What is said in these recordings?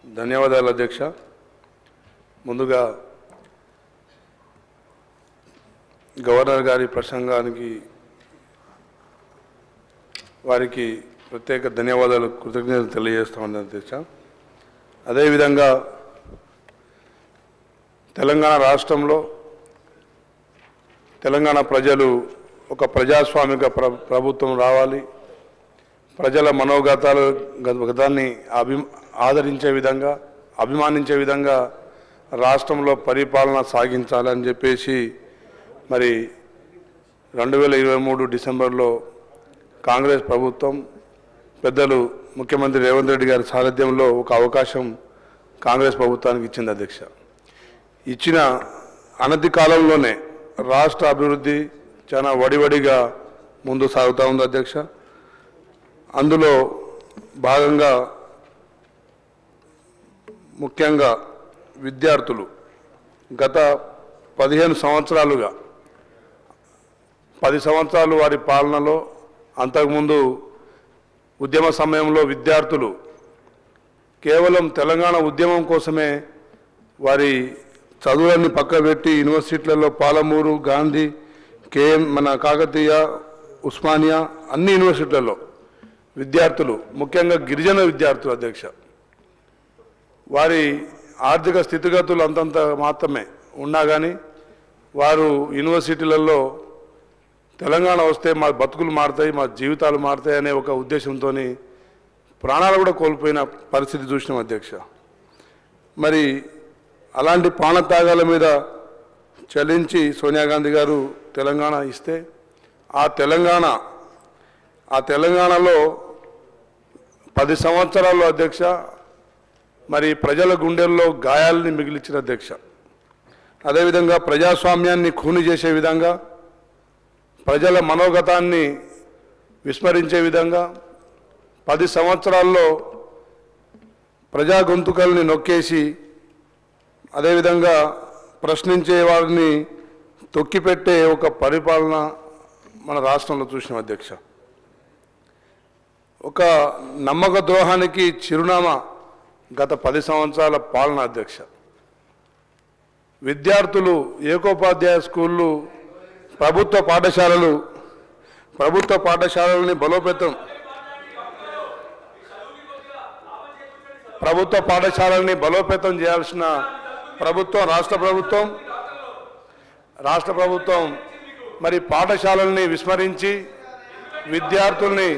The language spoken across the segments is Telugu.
ధన్యవాదాలు అధ్యక్ష. ముందుగా గవర్నర్ గారి ప్రసంగానికి వారికి ప్రత్యేక ధన్యవాదాలు కృతజ్ఞతలు తెలియజేస్తామని అధ్యక్ష. అదేవిధంగా తెలంగాణ రాష్ట్రంలో తెలంగాణ ప్రజలు ఒక ప్రజాస్వామిక ప్రభుత్వం రావాలి, ప్రజల మనోగతాన్ని ఆదరించే విధంగా అభిమానించే విధంగా రాష్ట్రంలో పరిపాలన సాగించాలని చెప్పేసి మరి 2023 డిసెంబర్లో కాంగ్రెస్ ప్రభుత్వం పెద్దలు ముఖ్యమంత్రి రేవంత్ రెడ్డి గారి సారథ్యంలో ఒక అవకాశం కాంగ్రెస్ ప్రభుత్వానికి ఇచ్చింది అధ్యక్ష. ఇచ్చిన అనతి కాలంలోనే రాష్ట్ర అభివృద్ధి చాలా వడివడిగా ముందు సాగుతూ ఉంది అధ్యక్ష. అందులో భాగంగా ముఖ్యంగా విద్యార్థులు గత 15 సంవత్సరాలుగా 10 సంవత్సరాలు వారి పాలనలో, అంతకుముందు ఉద్యమ సమయంలో విద్యార్థులు కేవలం తెలంగాణ ఉద్యమం కోసమే వారి చదువులన్నీ పక్కబెట్టి యూనివర్సిటీలలో పాలమూరు, గాంధీ, మన కాకతీయ, ఉస్మానియా అన్ని యూనివర్సిటీలలో విద్యార్థులు ముఖ్యంగా గిరిజన విద్యార్థులు అధ్యక్ష వారి ఆర్థిక స్థితిగతులు అంతంత మాత్రమే ఉన్నా కానీ వారు యూనివర్సిటీలలో తెలంగాణ వస్తే మా బతుకులు మారుతాయి, మా జీవితాలు మారుతాయి అనే ఒక ఉద్దేశంతో ప్రాణాలు కూడా కోల్పోయిన పరిస్థితి చూసినాం అధ్యక్ష. మరి అలాంటి ప్రాణత్యాగాల మీద చలించి సోనియా గాంధీ గారు తెలంగాణ ఇస్తే ఆ తెలంగాణలో 10 సంవత్సరాల్లో అధ్యక్ష మరి ప్రజల గుండెల్లో గాయాలని మిగిలించిన అధ్యక్ష. అదేవిధంగా ప్రజాస్వామ్యాన్ని ఖూని చేసే విధంగా, ప్రజల మనోగతాన్ని విస్మరించే విధంగా 10 సంవత్సరాల్లో ప్రజా గొంతుకల్ని నొక్కేసి, అదేవిధంగా ప్రశ్నించే వారిని తొక్కిపెట్టే ఒక పరిపాలన మన రాష్ట్రంలో చూసినాం అధ్యక్ష. ఒక నమ్మక ద్రోహానికి చిరునామా గత 10 సంవత్సరాల పాలన అధ్యక్ష. విద్యార్థులు ఏకోపాధ్యాయ స్కూళ్ళు, ప్రభుత్వ పాఠశాలల్ని బలోపేతం చేయాల్సిన రాష్ట్ర ప్రభుత్వం మరి పాఠశాలల్ని విస్మరించి విద్యార్థుల్ని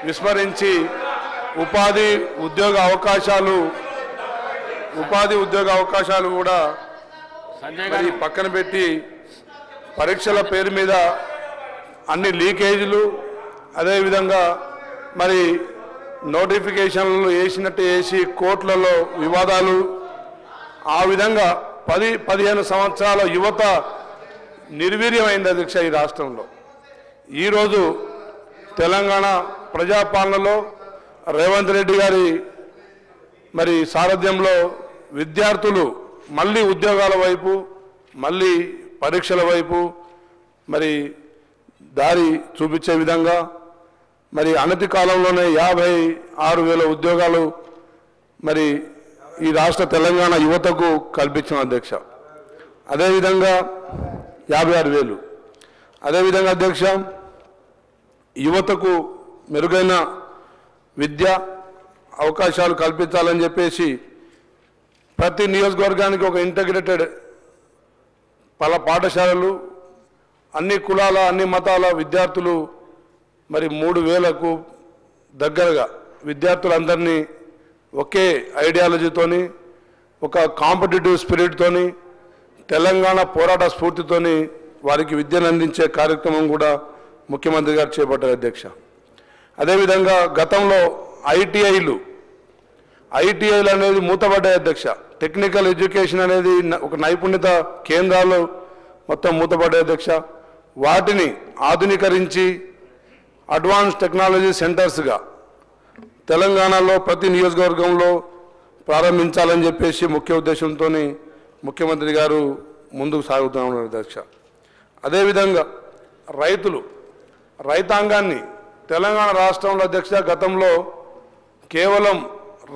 విస్మరించి ఉపాధి ఉద్యోగ అవకాశాలు కూడా మరి పక్కన పెట్టి పరీక్షల పేరు మీద అన్ని లీకేజీలు, అదేవిధంగా మరి నోటిఫికేషన్లు వేసినట్టు వేసి కోర్టులలో వివాదాలు, ఆ విధంగా 10-15 సంవత్సరాల యువత నిర్వీర్యమైంది అధ్యక్ష ఈ రాష్ట్రంలో. ఈరోజు తెలంగాణ ప్రజాపాలనలో రేవంత్ రెడ్డి గారి మరి సారథ్యంలో విద్యార్థులు మళ్ళీ ఉద్యోగాల వైపు, మళ్ళీ పరీక్షల వైపు మరి దారి చూపించే విధంగా మరి అనతి కాలంలోనే 56,000 ఉద్యోగాలు మరి ఈ రాష్ట్ర తెలంగాణ యువతకు కల్పించిన అధ్యక్ష. అదేవిధంగా 56,000. అదేవిధంగా అధ్యక్ష యువతకు మెరుగైన విద్య అవకాశాలు కల్పించాలని చెప్పేసి ప్రతి నియోజకవర్గానికి ఒక ఇంటిగ్రేటెడ్ పాఠశాలలు, అన్ని కులాల అన్ని మతాల విద్యార్థులు మరి 3,000కు దగ్గరగా విద్యార్థులందరినీ ఒకే ఐడియాలజీతోని, ఒక కాంపిటేటివ్ స్పిరిట్తోని, తెలంగాణ పోరాట స్ఫూర్తితోని వారికి విద్యను అందించే కార్యక్రమం కూడా ముఖ్యమంత్రి గారు చేపట్టారు అధ్యక్ష. అదేవిధంగా గతంలో ఐటీఐలు అనేది మూతపడ్డాయి అధ్యక్ష. టెక్నికల్ ఎడ్యుకేషన్ అనేది ఒక నైపుణ్యత కేంద్రాలు మొత్తం మూతపడ్డాయి అధ్యక్ష. వాటిని ఆధునీకరించి అడ్వాన్స్ టెక్నాలజీ సెంటర్స్గా తెలంగాణలో ప్రతి నియోజకవర్గంలో ప్రారంభించాలని చెప్పేసి ముఖ్య ఉద్దేశంతో ముఖ్యమంత్రి గారు ముందుకు సాగుతున్నారు అధ్యక్ష. అదేవిధంగా రైతాంగాన్ని తెలంగాణ రాష్ట్రంలో అధ్యక్ష గతంలో కేవలం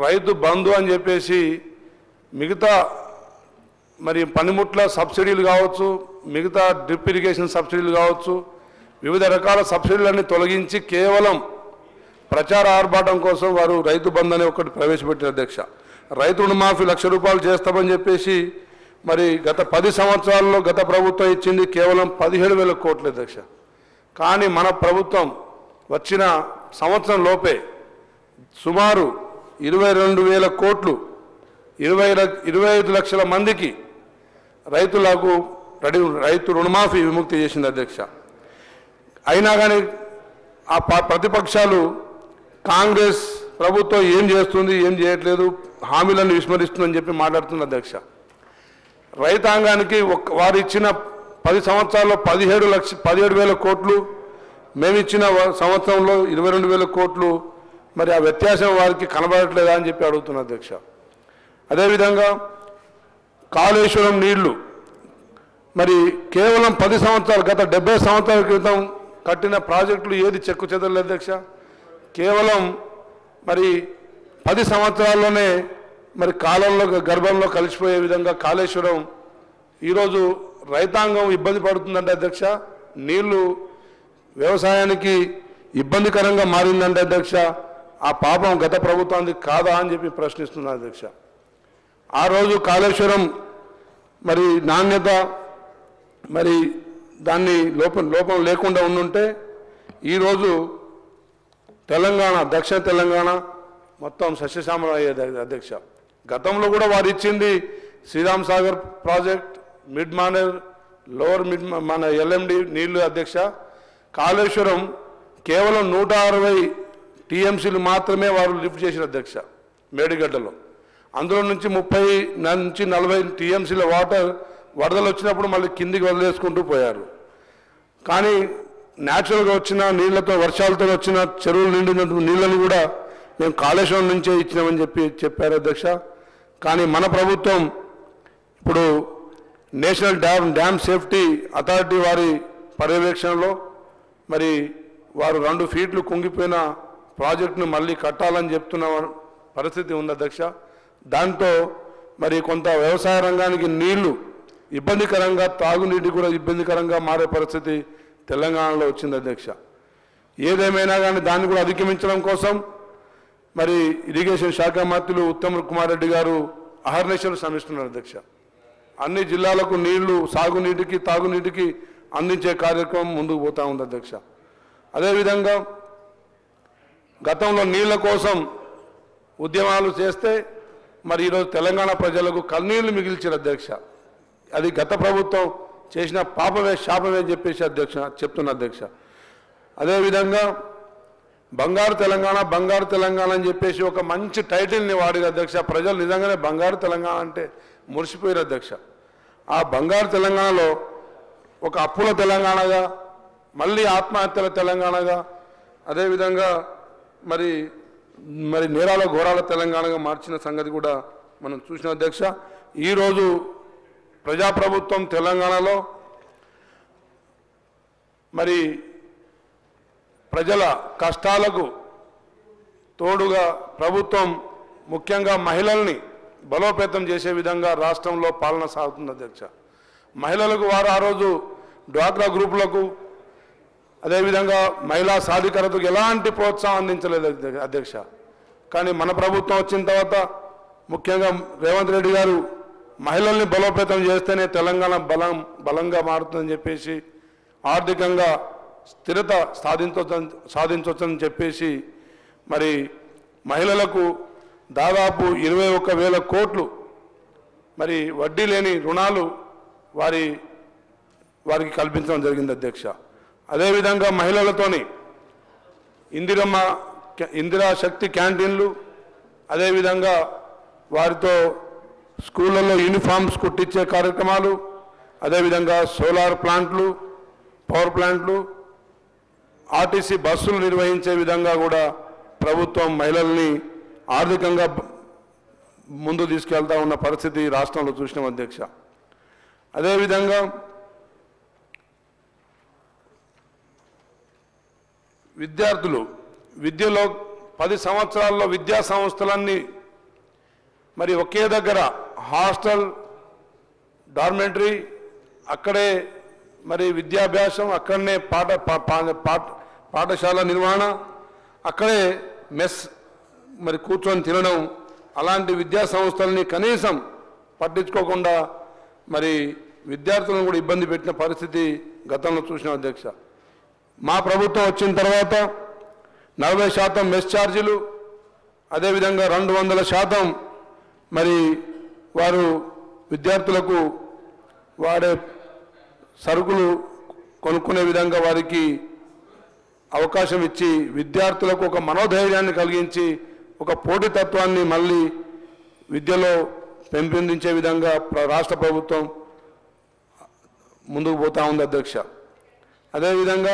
రైతు బంధు అని చెప్పేసి మిగతా మరి పనిముట్ల సబ్సిడీలు కావచ్చు, మిగతా డ్రిప్ ఇరిగేషన్ సబ్సిడీలు కావచ్చు, వివిధ రకాల సబ్సిడీలన్నీ తొలగించి కేవలం ప్రచార ఆర్భాటం కోసం వారు రైతు బంధు అనే ఒకటి ప్రవేశపెట్టిన అధ్యక్ష. రైతు రుణమాఫీ ₹1,00,000 చేస్తామని చెప్పేసి మరి గత 10 సంవత్సరాల్లో గత ప్రభుత్వం ఇచ్చింది కేవలం 17,000 కోట్ల అధ్యక్ష. కానీ మన ప్రభుత్వం వచ్చిన సంవత్సరం లోపే సుమారు 22,000 కోట్లు 25 లక్షల మందికి రైతు రుణమాఫీ విముక్తి చేసింది అధ్యక్ష. అయినా కానీ ఆ ప్రతిపక్షాలు కాంగ్రెస్ ప్రభుత్వం ఏం చేస్తుంది, ఏం చేయట్లేదు, హామీలను విస్మరిస్తుందని చెప్పి మాట్లాడుతున్న అధ్యక్ష. రైతాంగానికి వారు ఇచ్చిన 10 సంవత్సరాల్లో 17,000 కోట్లు, మేము ఇచ్చిన సంవత్సరంలో 22,000 కోట్లు, మరి ఆ వ్యత్యాసం వారికి కనబడట్లేదా అని చెప్పి అడుగుతున్న అధ్యక్ష. అదేవిధంగా కాళేశ్వరం నీళ్లు మరి కేవలం 10 సంవత్సరాలు గత 70 సంవత్సరాల క్రితం కట్టిన ప్రాజెక్టులు ఏది చెక్కు చెదరలేదు అధ్యక్ష. కేవలం మరి 10 సంవత్సరాల్లోనే మరి కాలంలో గర్భంలో కలిసిపోయే విధంగా కాళేశ్వరం ఈరోజు రైతాంగం ఇబ్బంది పడుతుందంటే అధ్యక్ష. నీళ్లు వ్యవసాయానికి ఇబ్బందికరంగా మారిందంటే అధ్యక్ష, ఆ పాపం గత ప్రభుత్వానికి కాదా అని చెప్పి ప్రశ్నిస్తున్నారు అధ్యక్ష. ఆ రోజు కాళేశ్వరం మరి నాణ్యత మరి దాన్ని లోపం లేకుండా ఉండుంటే ఈరోజు తెలంగాణ, దక్షిణ తెలంగాణ మొత్తం సస్యశ్యామలం అయ్యేది అధ్యక్ష. గతంలో కూడా వారు ఇచ్చింది Sriram Sagar project, mid Manair, lower మన LMD నీళ్లు అధ్యక్ష. కాళేశ్వరం కేవలం 160 TMCలు మాత్రమే వారు లిఫ్ట్ చేసిన అధ్యక్ష మేడిగడ్డలో. అందులో నుంచి 30 నుంచి 40 TMCల వాటర్ వరదలు వచ్చినప్పుడు మళ్ళీ కిందికి వదిలేసుకుంటూ పోయారు. కానీ న్యాచురల్గా వచ్చిన నీళ్లతో, వర్షాలతో వచ్చిన చెరువులు నిండిన నీళ్ళని కూడా మేము కాళేశ్వరం నుంచే ఇచ్చినామని చెప్పారు అధ్యక్ష. కానీ మన ప్రభుత్వం ఇప్పుడు నేషనల్ డ్యామ్ సేఫ్టీ అథారిటీ వారి పర్యవేక్షణలో మరి వారు 2 ఫీట్లు కుంగిపోయిన ప్రాజెక్టును మళ్ళీ కట్టాలని చెప్తున్న పరిస్థితి ఉంది అధ్యక్ష. దాంతో మరి కొంత వ్యవసాయ రంగానికి నీళ్లు ఇబ్బందికరంగా, తాగునీటి కూడా ఇబ్బందికరంగా మారే పరిస్థితి తెలంగాణలో వచ్చింది అధ్యక్ష. ఏదేమైనా కానీ దాన్ని కూడా అధిగమించడం కోసం మరి ఇరిగేషన్ శాఖ మంత్రులు ఉత్తమ్ కుమార్ రెడ్డి గారు అహర్నిశలు శ్రమిస్తున్నారు అధ్యక్ష. అన్ని జిల్లాలకు నీళ్లు సాగునీటికి, తాగునీటికి అందించే కార్యక్రమం ముందుకు పోతా ఉంది అధ్యక్ష. అదేవిధంగా గతంలో నీళ్ల కోసం ఉద్యమాలు చేస్తే మరి ఈరోజు తెలంగాణ ప్రజలకు కన్నీళ్లు మిగిల్చారు అధ్యక్ష. అది గత ప్రభుత్వం చేసిన పాపమే, శాపమే అని చెప్పేసి చెప్తున్న అధ్యక్ష. అదేవిధంగా బంగారు తెలంగాణ అని చెప్పేసి ఒక మంచి టైటిల్ని వాడిన అధ్యక్ష. ప్రజలు నిజంగానే బంగారు తెలంగాణ అంటే మురిసిపోయారు అధ్యక్ష. ఆ బంగారు తెలంగాణలో ఒక అప్పుల తెలంగాణగా, మళ్ళీ ఆత్మహత్యల తెలంగాణగా, అదేవిధంగా మరి నేరాల ఘోరాల తెలంగాణగా మార్చిన సంగతి కూడా మనం చూసిన అధ్యక్ష. ఈరోజు ప్రజాప్రభుత్వం తెలంగాణలో మరి ప్రజల కష్టాలకు తోడుగా ప్రభుత్వం ముఖ్యంగా మహిళల్ని బలోపేతం చేసే విధంగా రాష్ట్రంలో పాలన సాగుతుంది అధ్యక్ష. మహిళలకు వారు ఆ రోజు డ్వాక్రా గ్రూపులకు, అదేవిధంగా మహిళా సాధికారతకు ఎలాంటి ప్రోత్సాహం అందించలేదు అధ్యక్ష. కానీ మన ప్రభుత్వం వచ్చిన తర్వాత ముఖ్యంగా రేవంత్ రెడ్డి గారు మహిళల్ని బలోపేతం చేస్తేనే తెలంగాణ బలంగా మారుతుందని చెప్పేసి, ఆర్థికంగా స్థిరత సాధించవచ్చని చెప్పేసి మరి మహిళలకు దాదాపు 21,000 కోట్లు మరి వడ్డీ లేని రుణాలు వారికి కల్పించడం జరిగింది అధ్యక్ష. అదేవిధంగా మహిళలతోని ఇందిరా శక్తి క్యాంటీన్లు, అదేవిధంగా వారితో స్కూళ్ళల్లో యూనిఫామ్స్ కుట్టించే కార్యక్రమాలు, అదేవిధంగా సోలార్ ప్లాంట్లు, పవర్ ప్లాంట్లు, ఆర్టీసీ బస్సులు నిర్వహించే విధంగా కూడా ప్రభుత్వం మహిళల్ని ఆర్థికంగా ముందు తీసుకెళ్తా ఉన్న పరిస్థితి రాష్ట్రంలో చూసినాం అధ్యక్ష. అదేవిధంగా విద్యార్థులు విద్యలో 10 సంవత్సరాల్లో విద్యా సంస్థలన్నీ మరి ఒకే దగ్గర హాస్టల్ డార్మెంటరీ అక్కడే మరి విద్యాభ్యాసం అక్కడనే పాఠశాల నిర్వహణ అక్కడే మెస్ మరి కూర్చొని తినడం అలాంటి విద్యా సంస్థలని కనీసం పట్టించుకోకుండా మరి విద్యార్థులను కూడా ఇబ్బంది పెట్టిన పరిస్థితి గతంలో చూసిన అధ్యక్ష మా ప్రభుత్వం వచ్చిన తర్వాత 40% మెస్ ఛార్జీలు అదేవిధంగా 200% మరి వారు విద్యార్థులకు వాడే సరుకులు కొనుక్కునే విధంగా వారికి అవకాశం ఇచ్చి విద్యార్థులకు ఒక మనోధైర్యాన్ని కలిగించి ఒక పోటీతత్వాన్ని మళ్ళీ విద్యలో పెంపొందించే విధంగా రాష్ట్ర ప్రభుత్వం ముందుకు పోతా ఉంది అధ్యక్ష అదేవిధంగా